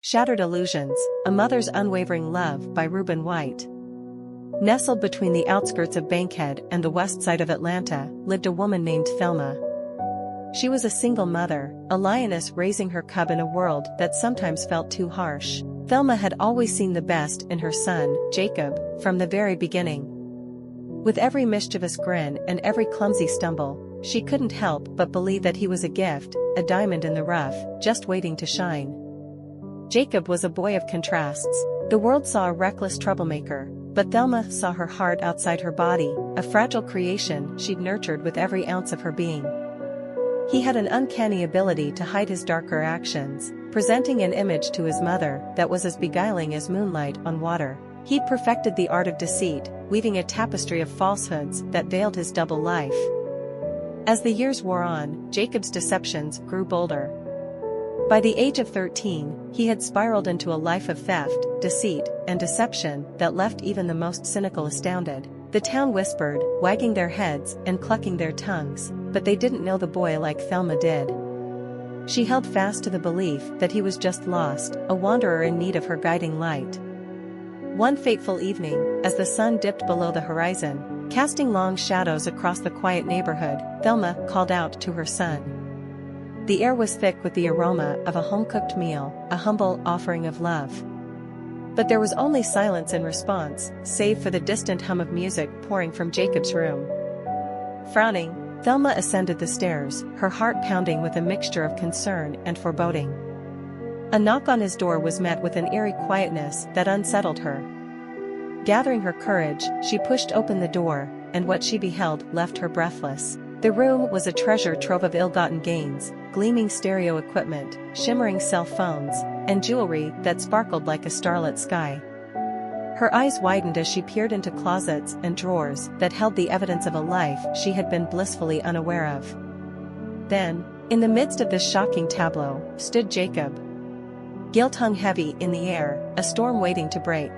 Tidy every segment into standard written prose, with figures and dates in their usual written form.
Shattered Illusions, A Mother's Unwavering Love by Ruben White. Nestled between the outskirts of Bankhead and the west side of Atlanta, lived a woman named Thelma. She was a single mother, a lioness raising her cub in a world that sometimes felt too harsh. Thelma had always seen the best in her son, Jacob, from the very beginning. With every mischievous grin and every clumsy stumble, she couldn't help but believe that he was a gift, a diamond in the rough, just waiting to shine. Jacob was a boy of contrasts. The world saw a reckless troublemaker, but Thelma saw her heart outside her body, a fragile creation she'd nurtured with every ounce of her being. He had an uncanny ability to hide his darker actions, presenting an image to his mother that was as beguiling as moonlight on water. He'd perfected the art of deceit, weaving a tapestry of falsehoods that veiled his double life. As the years wore on, Jacob's deceptions grew bolder. By the age of 13, he had spiraled into a life of theft, deceit, and deception that left even the most cynical astounded. The town whispered, wagging their heads and clucking their tongues, but they didn't know the boy like Thelma did. She held fast to the belief that he was just lost, a wanderer in need of her guiding light. One fateful evening, as the sun dipped below the horizon, casting long shadows across the quiet neighborhood, Thelma called out to her son. The air was thick with the aroma of a home-cooked meal, a humble offering of love. But there was only silence in response, save for the distant hum of music pouring from Jacob's room. Frowning, Thelma ascended the stairs, her heart pounding with a mixture of concern and foreboding. A knock on his door was met with an eerie quietness that unsettled her. Gathering her courage, she pushed open the door, and what she beheld left her breathless. The room was a treasure trove of ill-gotten gains, gleaming stereo equipment, shimmering cell phones, and jewelry that sparkled like a starlit sky. Her eyes widened as she peered into closets and drawers that held the evidence of a life she had been blissfully unaware of. Then, in the midst of this shocking tableau, stood Jacob. Guilt hung heavy in the air, a storm waiting to break.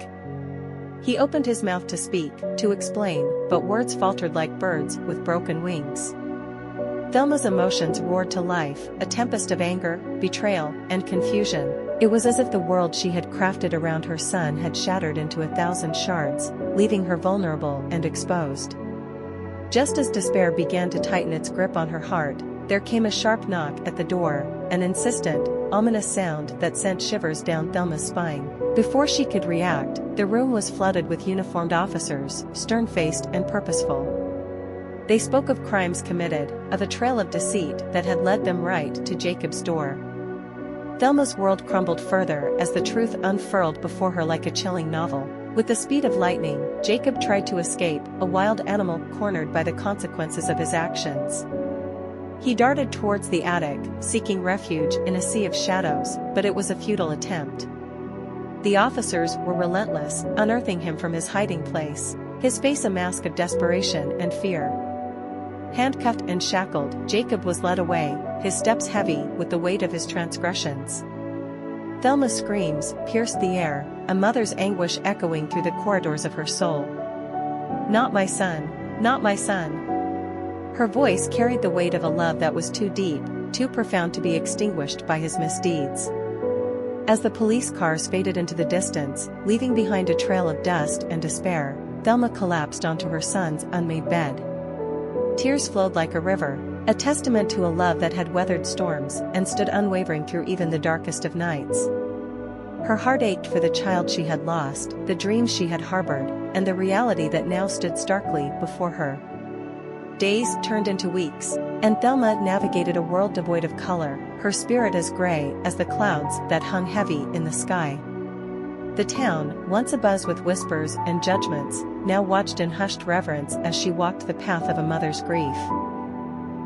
He opened his mouth to speak, to explain, but words faltered like birds with broken wings. Thelma's emotions roared to life, a tempest of anger, betrayal, and confusion. It was as if the world she had crafted around her son had shattered into 1,000 shards, leaving her vulnerable and exposed. Just as despair began to tighten its grip on her heart, there came a sharp knock at the door, an insistent, ominous sound that sent shivers down Thelma's spine. Before she could react, the room was flooded with uniformed officers, stern-faced and purposeful. They spoke of crimes committed, of a trail of deceit that had led them right to Jacob's door. Thelma's world crumbled further as the truth unfurled before her like a chilling novel. With the speed of lightning, Jacob tried to escape, a wild animal cornered by the consequences of his actions. He darted towards the attic, seeking refuge in a sea of shadows, but it was a futile attempt. The officers were relentless, unearthing him from his hiding place, his face a mask of desperation and fear. Handcuffed and shackled, Jacob was led away, his steps heavy with the weight of his transgressions. Thelma's screams pierced the air, a mother's anguish echoing through the corridors of her soul. "Not my son, not my son." Her voice carried the weight of a love that was too deep, too profound to be extinguished by his misdeeds. As the police cars faded into the distance, leaving behind a trail of dust and despair, Thelma collapsed onto her son's unmade bed. Tears flowed like a river, a testament to a love that had weathered storms and stood unwavering through even the darkest of nights. Her heart ached for the child she had lost, the dreams she had harbored, and the reality that now stood starkly before her. Days turned into weeks, and Thelma navigated a world devoid of color, her spirit as gray as the clouds that hung heavy in the sky. The town, once abuzz with whispers and judgments, now watched in hushed reverence as she walked the path of a mother's grief.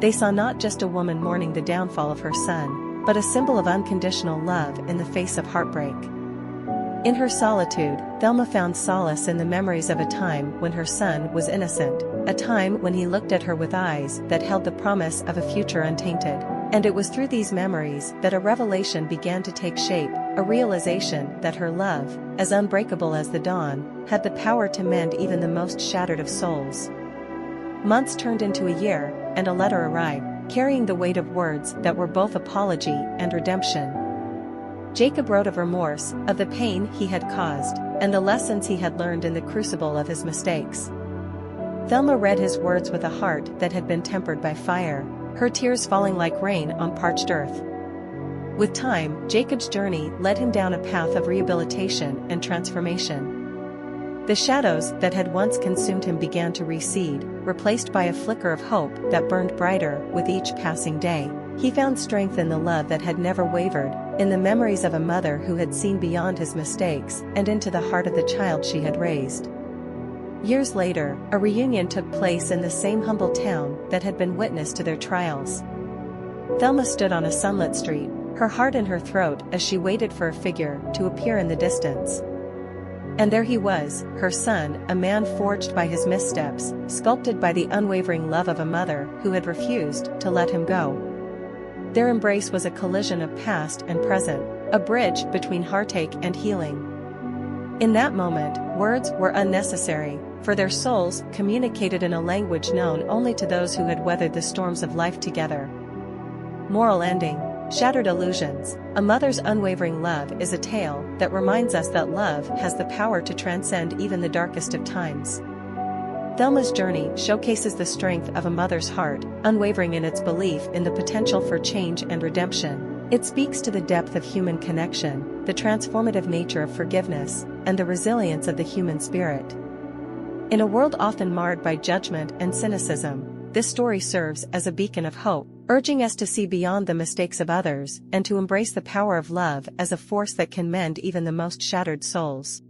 They saw not just a woman mourning the downfall of her son, but a symbol of unconditional love in the face of heartbreak. In her solitude, Thelma found solace in the memories of a time when her son was innocent, a time when he looked at her with eyes that held the promise of a future untainted. And it was through these memories that a revelation began to take shape, a realization that her love, as unbreakable as the dawn, had the power to mend even the most shattered of souls. Months turned into a year, and a letter arrived, carrying the weight of words that were both apology and redemption. Jacob wrote of remorse, of the pain he had caused, and the lessons he had learned in the crucible of his mistakes. Thelma read his words with a heart that had been tempered by fire, her tears falling like rain on parched earth. With time, Jacob's journey led him down a path of rehabilitation and transformation. The shadows that had once consumed him began to recede, replaced by a flicker of hope that burned brighter with each passing day. He found strength in the love that had never wavered, in the memories of a mother who had seen beyond his mistakes and into the heart of the child she had raised. Years later, a reunion took place in the same humble town that had been witness to their trials. Thelma stood on a sunlit street, her heart in her throat as she waited for a figure to appear in the distance. And there he was, her son, a man forged by his missteps, sculpted by the unwavering love of a mother who had refused to let him go. Their embrace was a collision of past and present, a bridge between heartache and healing. In that moment, words were unnecessary, for their souls communicated in a language known only to those who had weathered the storms of life together. Moral ending: shattered illusions. A mother's unwavering love is a tale that reminds us that love has the power to transcend even the darkest of times. Thelma's journey showcases the strength of a mother's heart, unwavering in its belief in the potential for change and redemption. It speaks to the depth of human connection, the transformative nature of forgiveness, and the resilience of the human spirit. In a world often marred by judgment and cynicism, this story serves as a beacon of hope, urging us to see beyond the mistakes of others and to embrace the power of love as a force that can mend even the most shattered souls.